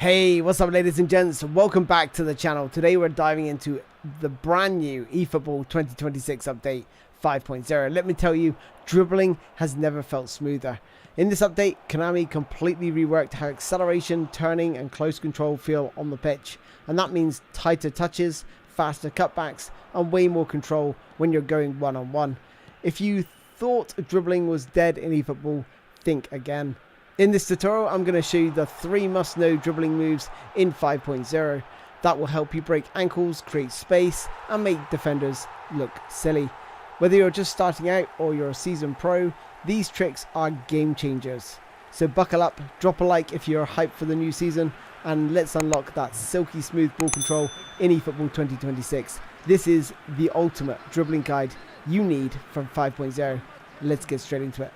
Hey, what's up ladies and gents, welcome back to the channel. Today we're diving into the brand new eFootball 2026 update 5.0. Let me tell you, dribbling has never felt smoother. In this update, Konami completely reworked how acceleration, turning and close control feel on the pitch. And that means tighter touches, faster cutbacks and way more control when you're going one-on-one. If you thought dribbling was dead in eFootball, think again. In this tutorial, I'm going to show you the 3 must-know dribbling moves in 5.0 that will help you break ankles, create space, and make defenders look silly. Whether you're just starting out or you're a seasoned pro, these tricks are game changers. So buckle up, drop a like if you're hyped for the new season, and let's unlock that silky smooth ball control in eFootball 2026. This is the ultimate dribbling guide you need from 5.0. Let's get straight into it.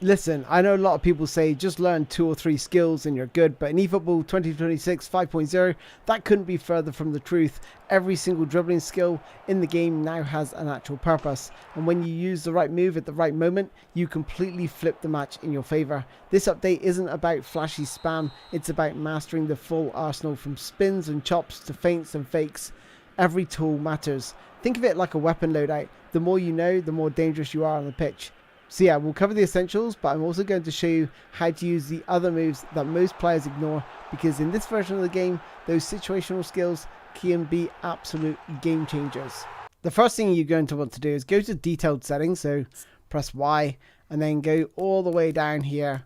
Listen, I know a lot of people say just learn 2 or 3 skills and you're good, but in eFootball 2026 5.0, that couldn't be further from the truth. Every single dribbling skill in the game now has an actual purpose, and when you use the right move at the right moment, you completely flip the match in your favour. This update isn't about flashy spam, it's about mastering the full arsenal from spins and chops to feints and fakes. Every tool matters. Think of it like a weapon loadout. The more you know, the more dangerous you are on the pitch. So yeah, we'll cover the essentials, but I'm also going to show you how to use the other moves that most players ignore, because in this version of the game, those situational skills can be absolute game changers. The first thing you're going to want to do is go to detailed settings, so press Y, and then go all the way down here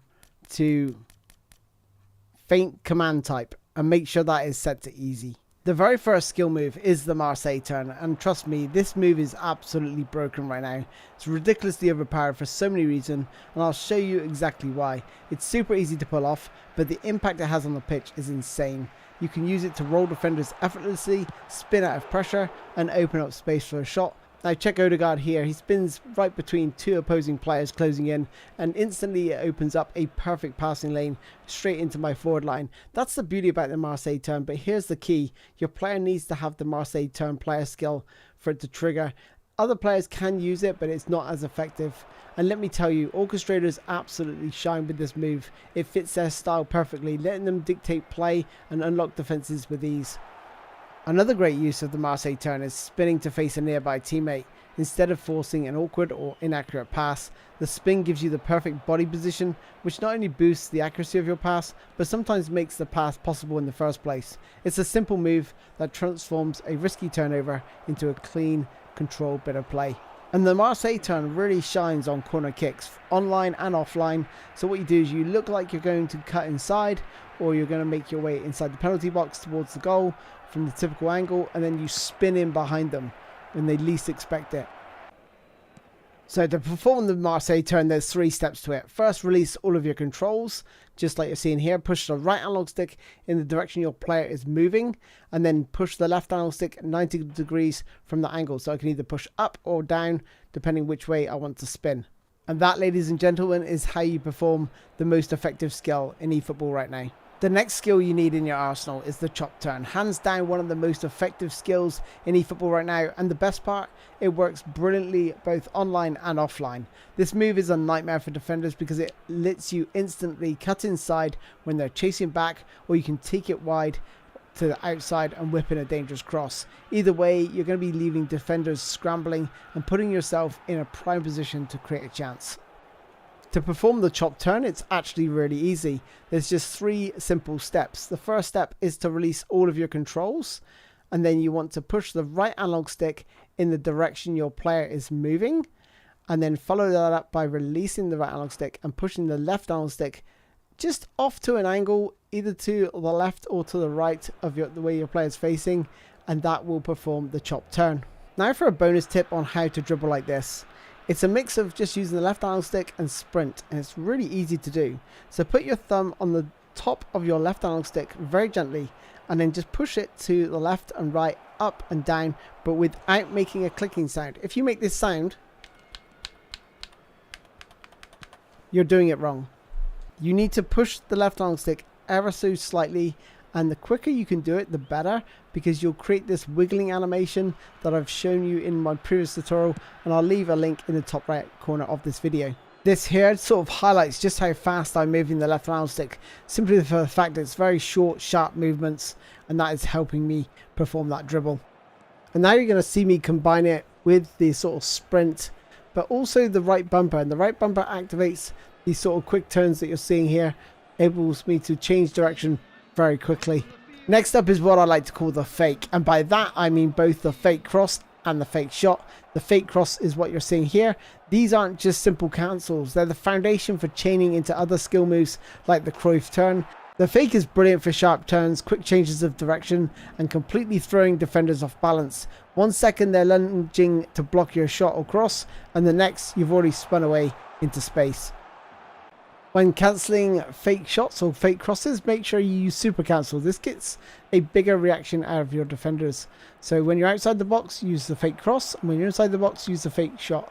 to feint command type, and make sure that is set to easy. The very first skill move is the Marseille turn, and trust me, this move is absolutely broken right now. It's ridiculously overpowered for so many reasons, and I'll show you exactly why. It's super easy to pull off, but the impact it has on the pitch is insane. You can use it to roll defenders effortlessly, spin out of pressure, and open up space for a shot. Now check Odegaard here, he spins right between 2 opposing players closing in, and instantly it opens up a perfect passing lane straight into my forward line. That's the beauty about the Marseille turn, but here's the key. Your player needs to have the Marseille turn player skill for it to trigger. Other players can use it, but it's not as effective. And let me tell you, orchestrators absolutely shine with this move. It fits their style perfectly, letting them dictate play and unlock defenses with ease. Another great use of the Marseille turn is spinning to face a nearby teammate. Instead of forcing an awkward or inaccurate pass, the spin gives you the perfect body position, which not only boosts the accuracy of your pass, but sometimes makes the pass possible in the first place. It's a simple move that transforms a risky turnover into a clean, controlled bit of play. And the Marseille turn really shines on corner kicks, online and offline. So what you do is you look like you're going to cut inside, or you're going to make your way inside the penalty box towards the goal from the typical angle, and then you spin in behind them when they least expect it. So to perform the Marseille turn, there's 3 steps to it. First, release all of your controls, just like you're seeing here. Push the right analog stick in the direction your player is moving, and then push the left analog stick 90 degrees from the angle. So I can either push up or down, depending which way I want to spin. And that, ladies and gentlemen, is how you perform the most effective skill in eFootball right now. The next skill you need in your arsenal is the chop turn. Hands down one of the most effective skills in eFootball right now, and the best part, it works brilliantly both online and offline. This move is a nightmare for defenders because it lets you instantly cut inside when they're chasing back, or you can take it wide to the outside and whip in a dangerous cross. Either way, you're going to be leaving defenders scrambling and putting yourself in a prime position to create a chance. To perform the chop turn, it's actually really easy. There's just 3 simple steps. The first step is to release all of your controls, and then you want to push the right analog stick in the direction your player is moving, and then follow that up by releasing the right analog stick and pushing the left analog stick just off to an angle, either to the left or to the right of the way your player is facing, and that will perform the chop turn. Now for a bonus tip on how to dribble like this. It's a mix of just using the left analog stick and sprint, and it's really easy to do. So put your thumb on the top of your left analog stick very gently, and then just push it to the left and right, up and down, but without making a clicking sound. If you make this sound, you're doing it wrong. You need to push the left analog stick ever so slightly, and the quicker you can do it, the better, because you'll create this wiggling animation that I've shown you in my previous tutorial, and I'll leave a link in the top right corner of this video. This here sort of highlights just how fast I'm moving the left analog stick, simply for the fact that it's very short, sharp movements, and that is helping me perform that dribble. And now you're going to see me combine it with the sort of sprint, but also the right bumper. And the right bumper activates these sort of quick turns that you're seeing here, enables me to change direction very quickly. Next up is what I like to call the fake, and by that I mean both the fake cross and the fake shot. The fake cross is what you're seeing here. These aren't just simple cancels, they're the foundation for chaining into other skill moves like the Cruyff turn. The fake is brilliant for sharp turns, quick changes of direction, and completely throwing defenders off balance. 1 second they're lunging to block your shot or cross, and the next you've already spun away into space. When cancelling fake shots or fake crosses, make sure you use super cancel. This gets a bigger reaction out of your defenders. So when you're outside the box, use the fake cross, and when you're inside the box, use the fake shot.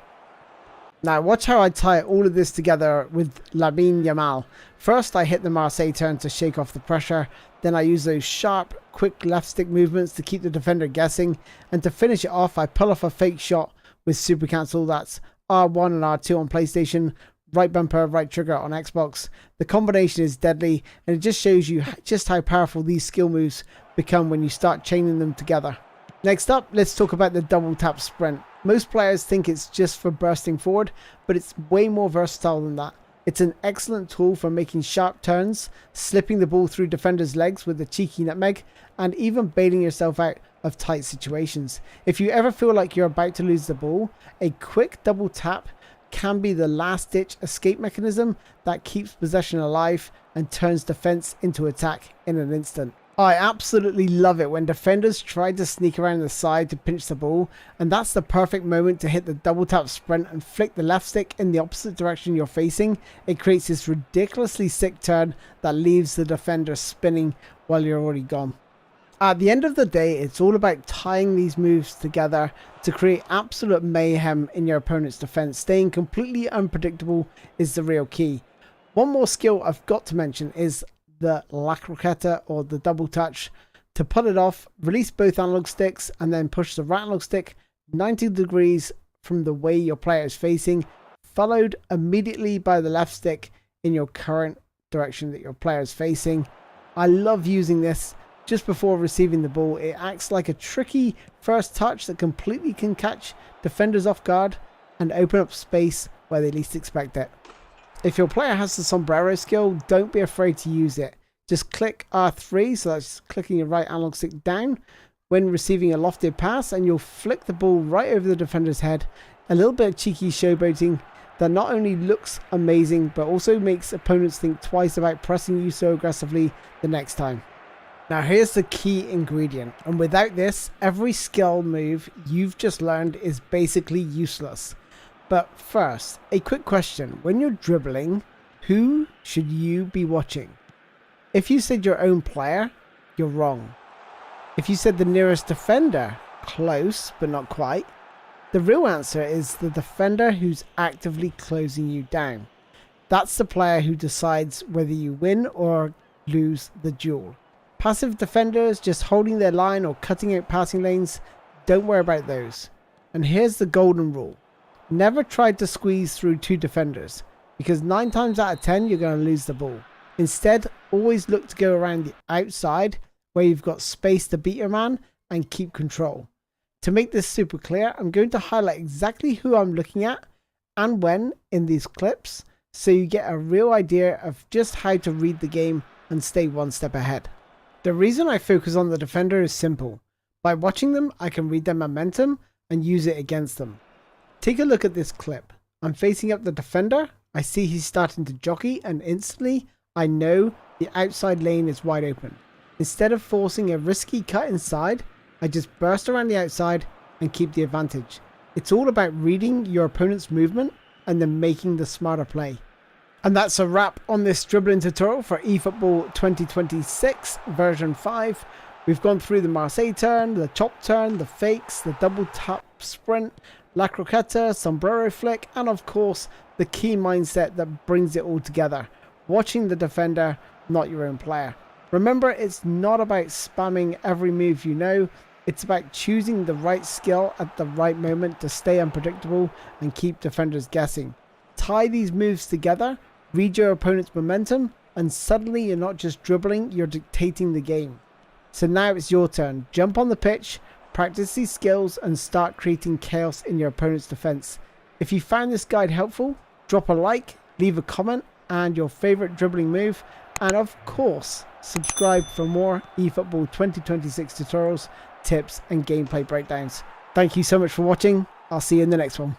Now watch how I tie all of this together with Lamine Yamal. First I hit the Marseille turn to shake off the pressure, then I use those sharp, quick left stick movements to keep the defender guessing, and to finish it off I pull off a fake shot with super cancel. That's R1 and R2 on PlayStation, right bumper, right trigger on Xbox. The combination is deadly, and it just shows you just how powerful these skill moves become when you start chaining them together. Next up, let's talk about the double tap sprint. Most players think it's just for bursting forward, but it's way more versatile than that. It's an excellent tool for making sharp turns, slipping the ball through defenders' legs with a cheeky nutmeg, and even bailing yourself out of tight situations. If you ever feel like you're about to lose the ball, a quick double tap can be the last-ditch escape mechanism that keeps possession alive and turns defense into attack in an instant. I absolutely love it when defenders try to sneak around the side to pinch the ball, and that's the perfect moment to hit the double tap sprint and flick the left stick in the opposite direction you're facing. It creates this ridiculously sick turn that leaves the defender spinning while you're already gone. At the end of the day, it's all about tying these moves together to create absolute mayhem in your opponent's defense. Staying completely unpredictable is the real key. One more skill I've got to mention is the La Croqueta, or the double touch. To pull it off, release both analog sticks and then push the right analog stick 90 degrees from the way your player is facing, followed immediately by the left stick in your current direction that your player is facing. I love using this just before receiving the ball. It acts like a tricky first touch that completely can catch defenders off guard and open up space where they least expect it. If your player has the sombrero skill, don't be afraid to use it. Just click R3, so that's clicking your right analog stick down when receiving a lofted pass, and you'll flick the ball right over the defender's head. A little bit of cheeky showboating that not only looks amazing, but also makes opponents think twice about pressing you so aggressively the next time. Now here's the key ingredient, and without this, every skill move you've just learned is basically useless. But first, a quick question. When you're dribbling, who should you be watching? If you said your own player, you're wrong. If you said the nearest defender, close but not quite. The real answer is the defender who's actively closing you down. That's the player who decides whether you win or lose the duel. Passive defenders just holding their line or cutting out passing lanes, don't worry about those. And here's the golden rule. Never try to squeeze through two defenders, because 9 times out of 10 you're going to lose the ball. Instead, always look to go around the outside where you've got space to beat your man and keep control. To make this super clear, I'm going to highlight exactly who I'm looking at and when in these clips, so you get a real idea of just how to read the game and stay one step ahead. The reason I focus on the defender is simple. By watching them, I can read their momentum and use it against them. Take a look at this clip. I'm facing up the defender, I see he's starting to jockey, and instantly I know the outside lane is wide open. Instead of forcing a risky cut inside, I just burst around the outside and keep the advantage. It's all about reading your opponent's movement and then making the smarter play. And that's a wrap on this dribbling tutorial for eFootball 2026 version 5. We've gone through the Marseille turn, the chop turn, the fakes, the double tap sprint, La Croqueta, sombrero flick, and of course the key mindset that brings it all together. Watching the defender, not your own player. Remember, it's not about spamming every move you know, it's about choosing the right skill at the right moment to stay unpredictable and keep defenders guessing. Tie these moves together, read your opponent's momentum, and suddenly you're not just dribbling, you're dictating the game. So now it's your turn. Jump on the pitch, practice these skills, and start creating chaos in your opponent's defense. If you found this guide helpful, drop a like, leave a comment, and your favorite dribbling move, and of course, subscribe for more eFootball 2026 tutorials, tips, and gameplay breakdowns. Thank you so much for watching. I'll see you in the next one.